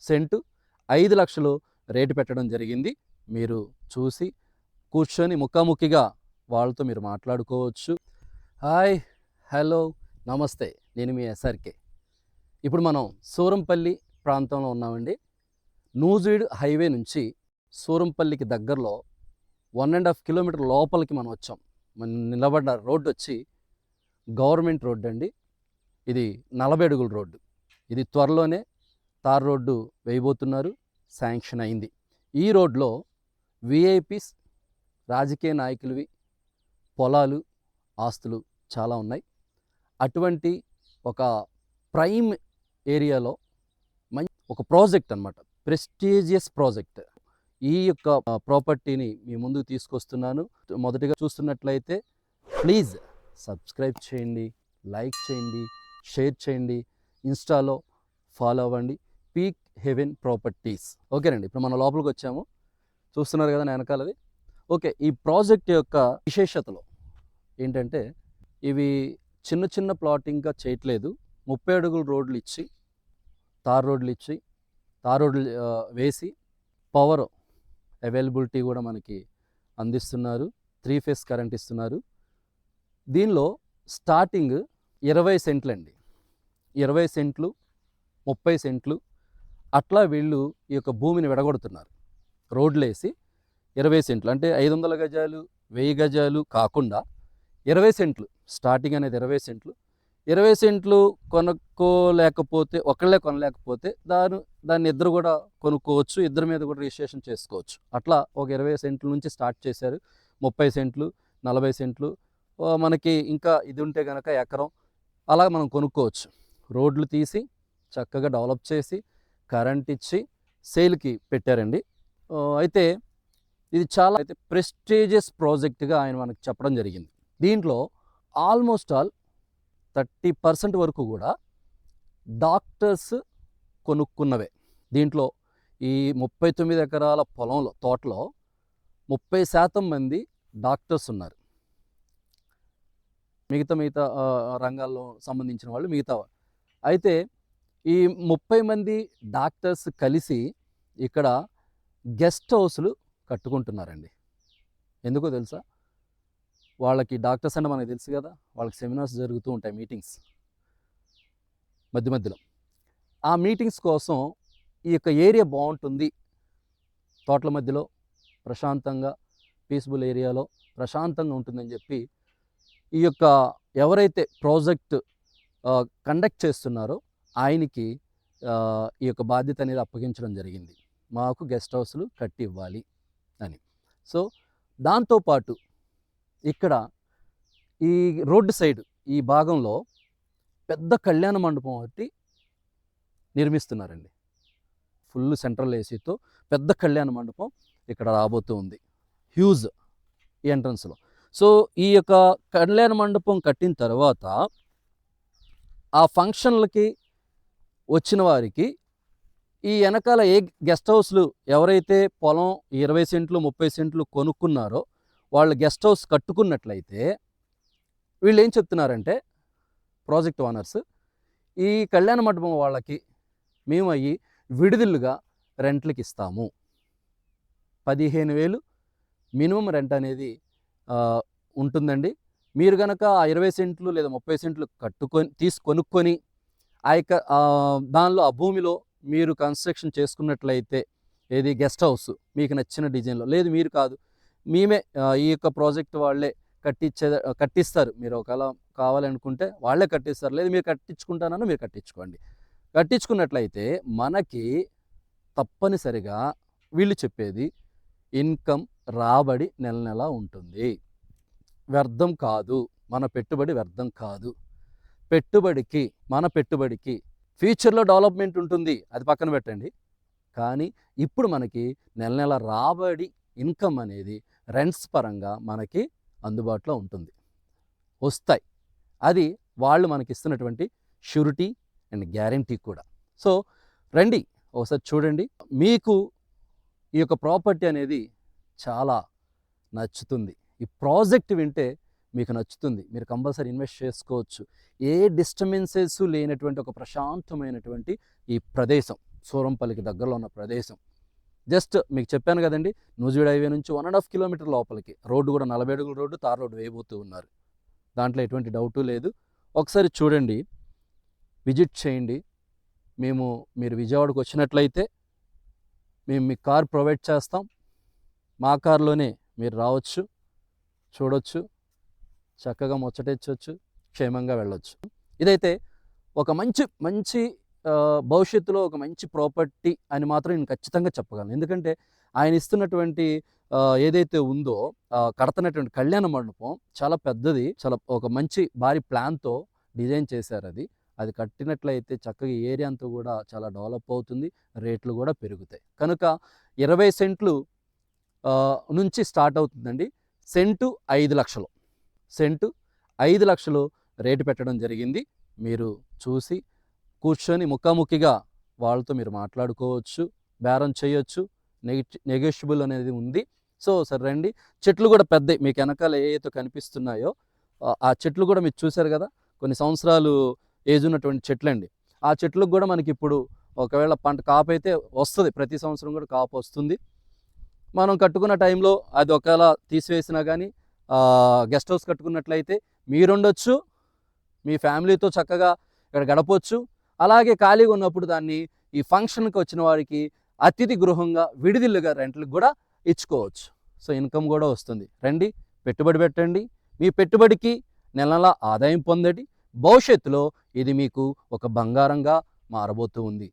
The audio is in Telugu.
సెంటు 5,00,000 రేటు పెట్టడం జరిగింది. మీరు చూసి కూర్చొని ముఖాముఖిగా వాళ్ళతో మీరు మాట్లాడుకోవచ్చు. హాయ్, హలో, నమస్తే. నేను మీ ఎస్ఆర్కే. ఇప్పుడు మనం సూరంపల్లి ప్రాంతంలో ఉన్నామండి. నూజివీడు హైవే నుంచి సూరంపల్లికి దగ్గరలో 1.5 కిలోమీటర్ లోపలికి మనం వచ్చాం. మనం నిలబడ్డ రోడ్డు వచ్చి గవర్నమెంట్ రోడ్డు అండి. ఇది 40 అడుగుల రోడ్డు. ఇది త్వరలోనే తార్ రోడ్డు వేయబోతున్నారు, శాంక్షన్ అయింది. ఈ రోడ్లో విఐపీస్, రాజకీయ నాయకులవి పొలాలు, ఆస్తులు చాలా ఉన్నాయి. అటువంటి ఒక ప్రైమ్ ఏరియాలో ఒక ప్రాజెక్ట్ అన్నమాట, ప్రెస్టీజియస్ ప్రాజెక్ట్. ఈ యొక్క ప్రాపర్టీని మీ ముందుకు తీసుకొస్తున్నాను. మొదటిగా చూస్తున్నట్లయితే ప్లీజ్ సబ్స్క్రైబ్ చేయండి, లైక్ చేయండి, షేర్ చేయండి, ఇన్స్టాలో ఫాలో అవ్వండి, పీక్ హెవెన్ ప్రాపర్టీస్. ఓకేనండి, ఇప్పుడు మనం లోపలికి వచ్చాము. చూస్తున్నారు కదా నా వెనకాలది. ఓకే, ఈ ప్రాజెక్ట్ యొక్క విశేషతలు ఏంటంటే ఇవి చిన్న చిన్న ప్లాటింగ్గా చేయట్లేదు. 30 అడుగుల రోడ్లు ఇచ్చి, తార్ రోడ్లు వేసి పవర్ అవైలబిలిటీ కూడా మనకి అందిస్తున్నారు. 3 ఫేస్ కరెంట్ ఇస్తున్నారు. దీనిలో స్టార్టింగ్ 20 సెంట్లు అండి. 20 సెంట్లు, 30 సెంట్లు అట్లా వీళ్ళు ఈ యొక్క భూమిని విడగొడుతున్నారు. రోడ్లు వేసి 20 సెంట్లు అంటే 500 గజాలు, 1000 గజాలు కాకుండా 20 సెంట్లు స్టార్టింగ్ అనేది 20 సెంట్లు. 20 సెంట్లు కొనుక్కోలేకపోతే, ఒకళ్ళే కొనలేకపోతే దాన్ని ఇద్దరు కూడా కొనుక్కోవచ్చు, ఇద్దరి మీద కూడా రిజిస్ట్రేషన్ చేసుకోవచ్చు. అట్లా ఒక 20 సెంట్ల నుంచి స్టార్ట్ చేశారు. 30 సెంట్లు, 40 సెంట్లు, మనకి ఇంకా ఇది ఉంటే కనుక ఎకరం అలా మనం కొనుక్కోవచ్చు. రోడ్లు తీసి చక్కగా డెవలప్ చేసి కరెంట్ ఇచ్చి సేల్కి పెట్టారండి. అయితే ఇది చాలా ప్రెస్టీజియస్ ప్రాజెక్ట్గా ఆయన మనకు చెప్పడం జరిగింది. దీంట్లో ఆల్మోస్ట్ ఆల్ 30% వరకు కూడా డాక్టర్స్ కొనుక్కున్నవే. దీంట్లో ఈ 39 ఎకరాల తోటలో 30% మంది డాక్టర్స్ ఉన్నారు. మిగతా రంగాల్లో సంబంధించిన వాళ్ళు మిగతా. అయితే ఈ 30 మంది డాక్టర్స్ కలిసి ఇక్కడ గెస్ట్ హౌస్లు కట్టుకుంటున్నారండి. ఎందుకో తెలుసా? వాళ్ళకి డాక్టర్స్ అంటే మనకు తెలుసు కదా, వాళ్ళకి సెమినార్స్ జరుగుతూ ఉంటాయి, మీటింగ్స్ మధ్యలో. ఆ మీటింగ్స్ కోసం ఈ యొక్క ఏరియా బాగుంటుంది, తోటల మధ్యలో ప్రశాంతంగా, పీస్ఫుల్ ఏరియాలో ప్రశాంతంగా ఉంటుందని చెప్పి ఈ యొక్క ఎవరైతే ప్రాజెక్ట్ కండక్ట్ చేస్తున్నారో ఆయనకి ఈ యొక్క బాధ్యత అనేది అప్పగించడం జరిగింది. మాకు గెస్ట్ హౌస్లు కట్టి ఇవ్వాలి అని. సో దాంతోపాటు ఇక్కడ ఈ రోడ్డు సైడ్ ఈ భాగంలో పెద్ద కళ్యాణ మండపం ఒకటి నిర్మిస్తున్నారండి. ఫుల్ సెంట్రల్ ఏసీతో పెద్ద కళ్యాణ మండపం ఇక్కడ రాబోతూ ఉంది, హ్యూజ్ ఈ ఎంట్రన్స్లో. సో ఈ యొక్క కళ్యాణ మండపం కట్టిన తర్వాత ఆ ఫంక్షన్లకి వచ్చిన వారికి ఈ వెనకాల ఏ గెస్ట్ హౌస్లు ఎవరైతే పొలం 20 సెంట్లు 30 సెంట్లు కొనుక్కున్నారో వాళ్ళు గెస్ట్ హౌస్ కట్టుకున్నట్లయితే వీళ్ళు ఏం చెప్తున్నారంటే, ప్రాజెక్ట్ ఓనర్స్, ఈ కళ్యాణ మండపం వాళ్ళకి మేము అయ్యి విడుదలుగా రెంట్లకి ఇస్తాము. 15,000 మినిమం రెంట్ అనేది ఉంటుందండి. మీరు కనుక ఆ 20 సెంట్లు లేదా 30 సెంట్లు కొనుక్కొని ఆ యొక్క దానిలో ఆ భూమిలో మీరు కన్స్ట్రక్షన్ చేసుకున్నట్లయితే, ఏది గెస్ట్ హౌస్ మీకు నచ్చిన డిజైన్లో, లేదు మీరు కాదు మేమే ఈ యొక్క ప్రాజెక్ట్ వాళ్ళే కట్టిస్తారు, మీరు ఒకవేళ కావాలనుకుంటే వాళ్ళే కట్టిస్తారు, లేదు మీరు కట్టించుకుంటానని మీరు కట్టించుకున్నట్లయితే మనకి తప్పనిసరిగా వీళ్ళు చెప్పేది ఇన్కమ్, రాబడి నెల ఉంటుంది. వ్యర్థం కాదు, మన పెట్టుబడి వ్యర్థం కాదు. మన పెట్టుబడికి ఫ్యూచర్లో డెవలప్మెంట్ ఉంటుంది, అది పక్కన పెట్టండి. కానీ ఇప్పుడు మనకి నెల రాబడి, ఇన్కమ్ అనేది రెంట్స్ పరంగా మనకి అందుబాటులో ఉంటుంది, వస్తాయి. అది వాళ్ళు మనకి ఇస్తున్నటువంటి షూరిటీ అండ్ గ్యారంటీ కూడా. సో రండి ఒకసారి చూడండి, మీకు ఈ యొక్క ప్రాపర్టీ అనేది చాలా నచ్చుతుంది. ఈ ప్రాజెక్ట్ వింటే మీకు నచ్చుతుంది, మీరు కంపల్సరీ ఇన్వెస్ట్ చేసుకోవచ్చు. ఏ డిస్టర్బెన్సెస్ లేనటువంటి ఒక ప్రశాంతమైనటువంటి ఈ ప్రదేశం సూరంపల్లికి దగ్గరలో ఉన్న ప్రదేశం. జస్ట్ మీకు చెప్పాను కదండి, నూజివీడు హైవే నుంచి 1.5 కిలోమీటర్ లోపలికి. రోడ్డు కూడా 40 అడుగుల రోడ్డు, తార్ రోడ్డు వేయబోతూ ఉన్నారు. దాంట్లో ఎటువంటి డౌటు లేదు. ఒకసారి చూడండి, విజిట్ చేయండి. మీరు విజయవాడకు వచ్చినట్లయితే మేము మీకు కార్ ప్రొవైడ్ చేస్తాం. మా కార్లోనే మీరు రావచ్చు, చూడొచ్చు, చక్కగా ముచ్చటించవచ్చు, క్షేమంగా వెళ్ళొచ్చు. ఇదైతే ఒక మంచి భవిష్యత్తులో ఒక మంచి ప్రాపర్టీ అని మాత్రం నేను ఖచ్చితంగా చెప్పగలను. ఎందుకంటే ఆయన ఇస్తున్నటువంటి ఏదైతే ఉందో కడుతున్నటువంటి కళ్యాణ మండపం చాలా పెద్దది, చాలా ఒక మంచి భారీ ప్లాన్తో డిజైన్ చేశారు. అది కట్టినట్లయితే చక్కగా ఏరియా అంతా కూడా చాలా డెవలప్ అవుతుంది, రేట్లు కూడా పెరుగుతాయి. కనుక 20 సెంట్లు నుంచి స్టార్ట్ అవుతుందండి. సెంటు 5 లక్షలు, సెంటు 5 లక్షలు రేటు పెట్టడం జరిగింది. మీరు చూసి కూర్చొని ముఖాముఖిగా వాళ్ళతో మీరు మాట్లాడుకోవచ్చు, బేరం చేయొచ్చు, నెగోషియబుల్ అనేది ఉంది. సరే రండి. చెట్లు కూడా పెద్దవి, మీకు వెనకాల ఏవైతే కనిపిస్తున్నాయో ఆ చెట్లు కూడా మీరు చూశారు కదా, కొన్ని సంవత్సరాలు ఏజ్ ఉన్నటువంటి చెట్లు అండి. ఆ చెట్లకు కూడా మనకి ఇప్పుడు ఒకవేళ పంట కాపు అయితే వస్తుంది, ప్రతి సంవత్సరం కూడా కాపు వస్తుంది. మనం కట్టుకున్న టైంలో అది ఒకవేళ తీసివేసినా కానీ గెస్ట్ హౌస్ కట్టుకున్నట్లయితే మీరుండొచ్చు, మీ ఫ్యామిలీతో చక్కగా ఇక్కడ గడపవచ్చు. అలాగే ఖాళీగా ఉన్నప్పుడు దాన్ని ఈ ఫంక్షన్కి వచ్చిన వారికి అతిథి గృహంగా, విడిదిల్లుగా రెంట్లకు కూడా ఇచ్చుకోవచ్చు. ఇన్కమ్ కూడా వస్తుంది. రండి, పెట్టుబడి పెట్టండి. మీ పెట్టుబడికి నెలలా ఆదాయం పొందండి. భవిష్యత్తులో ఇది మీకు ఒక బంగారంగా మారబోతూ ఉంది.